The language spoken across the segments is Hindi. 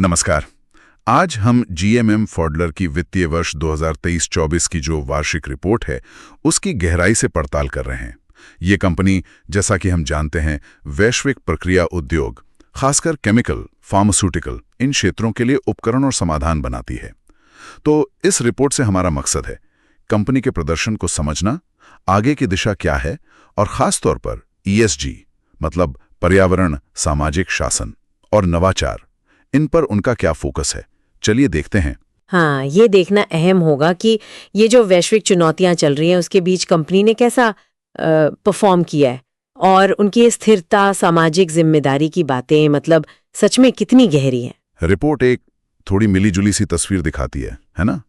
नमस्कार। आज हम जीएमएम फॉडलर की वित्तीय वर्ष 2023-24 की जो वार्षिक रिपोर्ट है उसकी गहराई से पड़ताल कर रहे हैं। ये कंपनी, जैसा कि हम जानते हैं, वैश्विक प्रक्रिया उद्योग, खासकर केमिकल, फार्मास्यूटिकल, इन क्षेत्रों के लिए उपकरण और समाधान बनाती है। तो इस रिपोर्ट से हमारा मकसद है कंपनी के प्रदर्शन को समझना, आगे की दिशा क्या है, और खास तौर पर ईएसजी मतलब पर्यावरण, सामाजिक शासन और नवाचार, इन पर उनका क्या फोकस है। चलिए देखते हैं। हाँ, ये देखना अहम होगा कि ये जो वैश्विक चुनौतियां चल रही हैं उसके बीच कंपनी ने कैसा परफॉर्म किया है, और उनकी स्थिरता, सामाजिक जिम्मेदारी की बातें मतलब सच में कितनी गहरी हैं। रिपोर्ट एक थोड़ी मिलीजुली सी तस्वीर दिखाती है ना?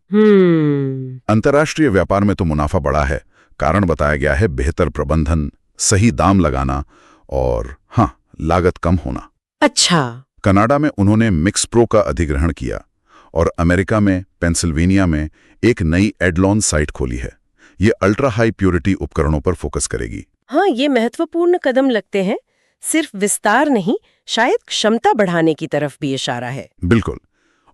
अंतर्राष्ट्रीय व्यापार में तो मुनाफा बढ़ा है। कारण बताया गया है बेहतर प्रबंधन, सही दाम लगाना और हाँ, लागत कम होना। अच्छा। कनाडा में उन्होंने मिक्सप्रो का अधिग्रहण किया और अमेरिका में पेंसिल्वेनिया में एक नई एडलॉन साइट खोली है। ये अल्ट्रा हाई प्योरिटी उपकरणों पर फोकस करेगी। हाँ, ये महत्वपूर्ण कदम लगते हैं। सिर्फ विस्तार नहीं, शायद क्षमता बढ़ाने की तरफ भी इशारा है। बिल्कुल।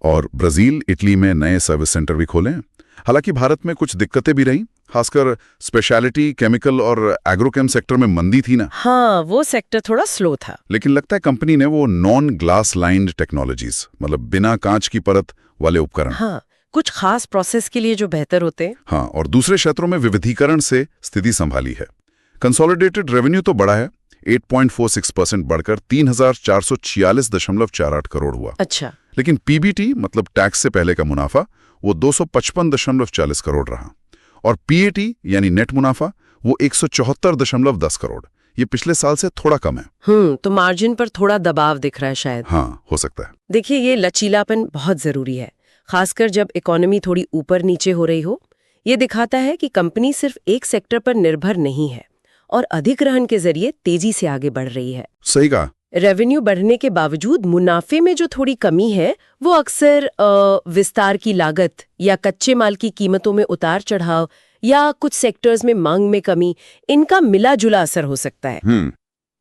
और ब्राजील, इटली में नए सर्विस सेंटर भी खोले। हालांकि भारत में कुछ दिक्कतें भी रहीं, खासकर स्पेशलिटी केमिकल और एग्रोकेम सेक्टर में मंदी थी ना। हाँ, वो सेक्टर थोड़ा स्लो था। लेकिन लगता है कंपनी ने वो नॉन ग्लास लाइन्ड टेक्नोलॉजीज, मतलब बिना कांच की परत वाले उपकरण, हाँ, कुछ खास प्रोसेस के लिए जो बेहतर होते हैं। हाँ, और दूसरे क्षेत्रों में विविधीकरण से स्थिति संभाली है। कंसोलिडेटेड रेवेन्यू तो बढ़ा है, 8.46% बढ़कर 3,446.48 करोड़ हुआ। अच्छा। लेकिन पीबीटी मतलब टैक्स से पहले का मुनाफा वो 255.40 करोड़ रहा, और पीएटी यानी नेट मुनाफा वो 174.10 करोड़। ये पिछले साल से थोड़ा कम है। तो मार्जिन पर थोड़ा दबाव दिख रहा है शायद। हाँ, हो सकता है। देखिए, ये लचीलापन बहुत जरूरी है, खासकर जब इकोनॉमी थोड़ी ऊपर नीचे हो रही हो। ये दिखाता है कि कंपनी सिर्फ एक सेक्टर पर निर्भर नहीं है और अधिग्रहण के जरिए तेजी से आगे बढ़ रही है। सही कहा। रेवेन्यू बढ़ने के बावजूद मुनाफे में जो थोड़ी कमी है वो अक्सर विस्तार की लागत या कच्चे माल की कीमतों में उतार चढ़ाव या कुछ सेक्टर्स में मांग में कमी, इनका मिला जुला असर हो सकता है।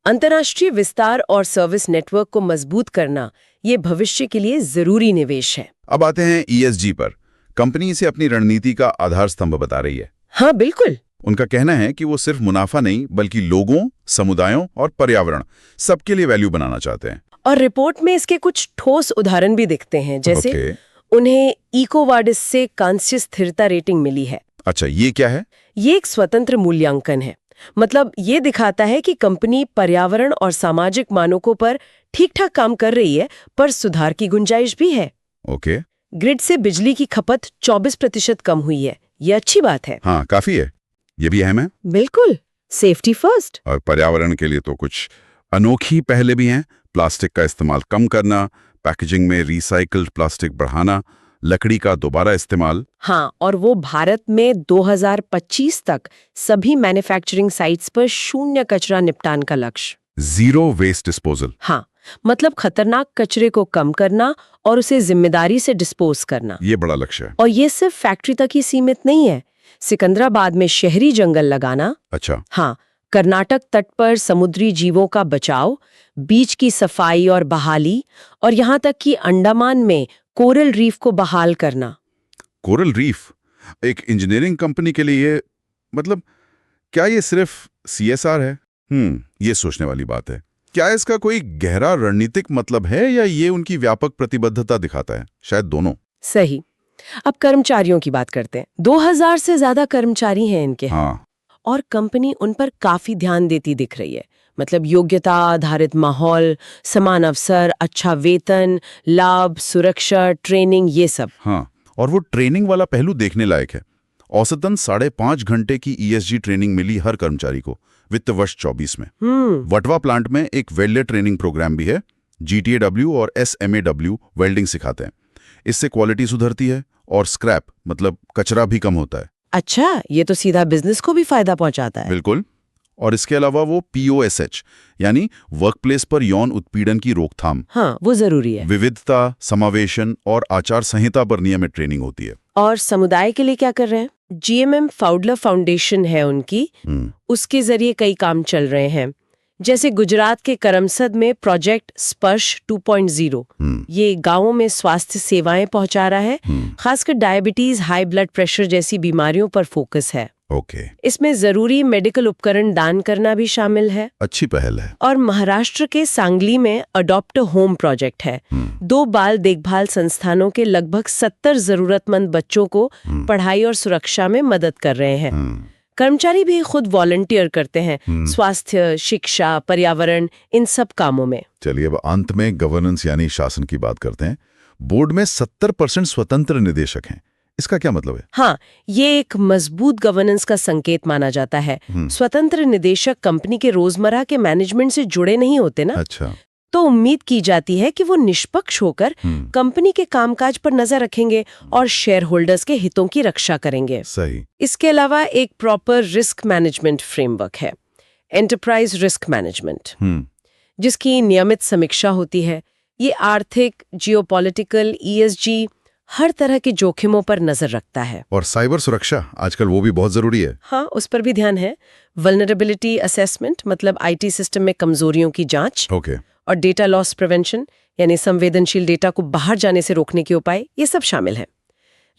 अंतर्राष्ट्रीय विस्तार और सर्विस नेटवर्क को मजबूत करना ये भविष्य के लिए जरूरी निवेश है। अब आते हैं ईएसजी पर। कंपनी इसे अपनी रणनीति का आधार स्तंभ बता रही है। हाँ, बिल्कुल। उनका कहना है कि वो सिर्फ मुनाफा नहीं बल्कि लोगों, समुदायों और पर्यावरण सबके लिए वैल्यू बनाना चाहते हैं। और रिपोर्ट में इसके कुछ ठोस उदाहरण भी दिखते हैं, जैसे उन्हें इकोवार्डिस से कांस्य स्थिरता रेटिंग मिली है। अच्छा, ये क्या है? ये एक स्वतंत्र मूल्यांकन है। मतलब ये दिखाता है कि कंपनी पर्यावरण और सामाजिक मानकों पर ठीक-ठाक काम कर रही है, पर सुधार की गुंजाइश भी है। ओके। ग्रिड से बिजली की खपत 24% कम हुई है। ये अच्छी बात है। हाँ, काफी है। ये भी अहम है। बिल्कुल, सेफ्टी फर्स्ट। और पर्यावरण के लिए तो कुछ अनोखी पहले भी हैं। प्लास्टिक का इस्तेमाल कम करना, पैकेजिंग में रिसाइकल्ड प्लास्टिक बढ़ाना, लकड़ी का दोबारा इस्तेमाल। हाँ, और वो भारत में 2025 तक सभी मैन्युफैक्चरिंग साइट्स पर शून्य कचरा निपटान का लक्ष्य। Zero waste disposal. हाँ, मतलब खतरनाक कचरे को कम करना और उसे जिम्मेदारी से डिस्पोज करना। ये बड़ा लक्ष्य है। और ये सिर्फ फैक्ट्री तक ही सीमित नहीं है। सिकंदराबाद में शहरी जंगल लगाना। अच्छा। हाँ, कर्नाटक तट पर समुद्री जीवों का बचाव, बीच की सफाई और बहाली, और यहाँ तक कि अंडमान में कोरल रीफ को बहाल करना। कोरल रीफ एक इंजीनियरिंग कंपनी के लिए, मतलब क्या ये सिर्फ सीएसआर है? ये सोचने वाली बात है। क्या इसका कोई गहरा रणनीतिक मतलब है या ये उनकी व्यापक प्रतिबद्धता दिखाता है? शायद दोनों। सही। अब कर्मचारियों की बात करते हैं। 2000 से ज्यादा कर्मचारी हैं इनके। हाँ। और कंपनी उन पर काफी ध्यान देती दिख रही है। मतलब योग्यता आधारित माहौल, समान अवसर, अच्छा वेतन, लाभ, सुरक्षा, ट्रेनिंग, ये सब। हाँ, और वो ट्रेनिंग वाला पहलू देखने लायक है। औसतन 5.5 घंटे की ईएसजी ट्रेनिंग मिली हर कर्मचारी को वित्त वर्ष 24 में। वटवा प्लांट में एक वेल्डर ट्रेनिंग प्रोग्राम भी है। GTAW और SMAW वेल्डिंग सिखाते हैं। इससे क्वालिटी सुधरती है और स्क्रैप मतलब कचरा भी कम होता है। अच्छा, ये तो सीधा बिजनेस को भी फायदा पहुंचाता है। बिल्कुल। और इसके अलावा वो POSH यानी वर्कप्लेस पर यौन उत्पीड़न की रोकथाम, हाँ, वो जरूरी है। विविधता, समावेशन और आचार संहिता पर नियमित ट्रेनिंग होती है। और समुदाय के लिए क्या कर रहे हैं? जीएमएम फॉडलर फाउंडेशन है उनकी, उसके जरिए कई काम चल रहे हैं। जैसे गुजरात के करमसद में प्रोजेक्ट स्पर्श 2.0 ये गांवों में स्वास्थ्य सेवाएं पहुंचा रहा है, खासकर डायबिटीज, हाई ब्लड प्रेशर जैसी बीमारियों पर फोकस है। ओके। इसमें जरूरी मेडिकल उपकरण दान करना भी शामिल है। अच्छी पहल है। और महाराष्ट्र के सांगली में अडॉप्ट होम प्रोजेक्ट है। 2 बाल देखभाल संस्थानों के लगभग 70 जरूरतमंद बच्चों को पढ़ाई और सुरक्षा में मदद कर रहे हैं। कर्मचारी भी खुद वॉलंटियर करते हैं, स्वास्थ्य, शिक्षा, पर्यावरण, इन सब कामों में। चलिए अब अंत में गवर्नेंस यानी शासन की बात करते हैं। बोर्ड में 70% स्वतंत्र निदेशक हैं, इसका क्या मतलब है? हाँ, ये एक मजबूत गवर्नेंस का संकेत माना जाता है। स्वतंत्र निदेशक कंपनी के रोजमर्रा के मैनेजमेंट से जुड़े नहीं होते ना। अच्छा। तो उम्मीद की जाती है कि वो निष्पक्ष होकर कंपनी के कामकाज पर नजर रखेंगे और शेयर होल्डर्स के हितों की रक्षा करेंगे। सही। इसके अलावा एक प्रॉपर रिस्क मैनेजमेंट फ्रेमवर्क है, एंटरप्राइज रिस्क मैनेजमेंट, जिसकी नियमित समीक्षा होती है। ये आर्थिक, जियोपॉलिटिकल, ESG हर तरह के जोखिमों पर नजर रखता है। और साइबर सुरक्षा आजकल वो भी बहुत जरूरी है। हाँ, उस पर भी ध्यान है। वल्नरेबिलिटी असेसमेंट मतलब IT सिस्टम में कमजोरियों की जांच। ओके। और डेटा लॉस प्रिवेंशन यानी संवेदनशील डेटा को बाहर जाने से रोकने के उपाय, ये सब शामिल है।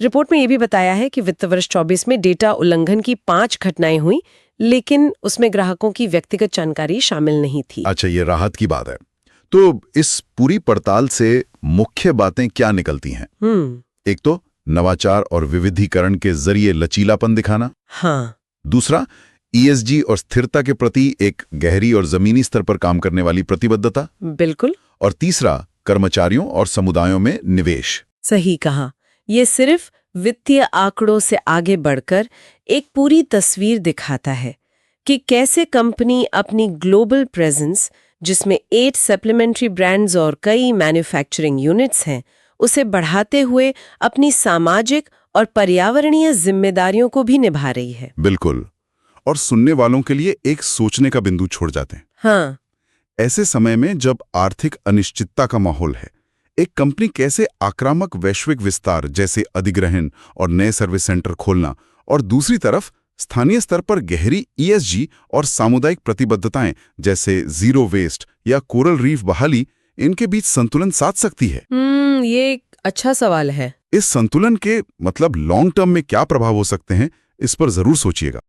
रिपोर्ट में ये भी बताया है कि वित्त वर्ष 24 में डेटा उल्लंघन की 5 घटनाएं हुई, लेकिन उसमें ग्राहकों की व्यक्तिगत जानकारी शामिल नहीं थी। अच्छा, ये राहत की बात है। तो इस पूरी पड़ताल से मुख्य बातें क्या निकलती हैं? एक तो नवाचार और विविधीकरण के जरिए लचीलापन दिखाना। हाँ। दूसरा, ESG और स्थिरता के प्रति एक गहरी और जमीनी स्तर पर काम करने वाली प्रतिबद्धता। बिल्कुल। और तीसरा, कर्मचारियों और समुदायों में निवेश। सही कहा। ये सिर्फ वित्तीय आंकड़ों से आगे बढ़कर एक पूरी तस्वीर दिखाता है कि कैसे कंपनी अपनी ग्लोबल प्रेजेंस, जिसमें 8 सप्लीमेंट्री ब्रांड्स और कई मैन्युफैक्चरिंग यूनिट्स हैं, उसे बढ़ाते हुए अपनी सामाजिक और पर्यावरणीय जिम्मेदारियों को भी निभा रही है। बिल्कुल। और सुनने वालों के लिए एक सोचने का बिंदु छोड़ जाते हैं। हाँ। ऐसे समय में जब आर्थिक अनिश्चितता का माहौल है, एक कंपनी कैसे आक्रामक वैश्विक विस्तार जैसे अधिग्रहण और नए सर्विस सेंटर खोलना और दूसरी तरफ स्थानीय स्तर पर गहरी ESG और सामुदायिक प्रतिबद्धताएं जैसे जीरो वेस्ट या कोरल रीफ बहाली, इनके बीच संतुलन साध सकती है? ये एक अच्छा सवाल है। इस संतुलन के मतलब लॉन्ग टर्म में क्या प्रभाव हो सकते हैं, इस पर जरूर सोचिएगा।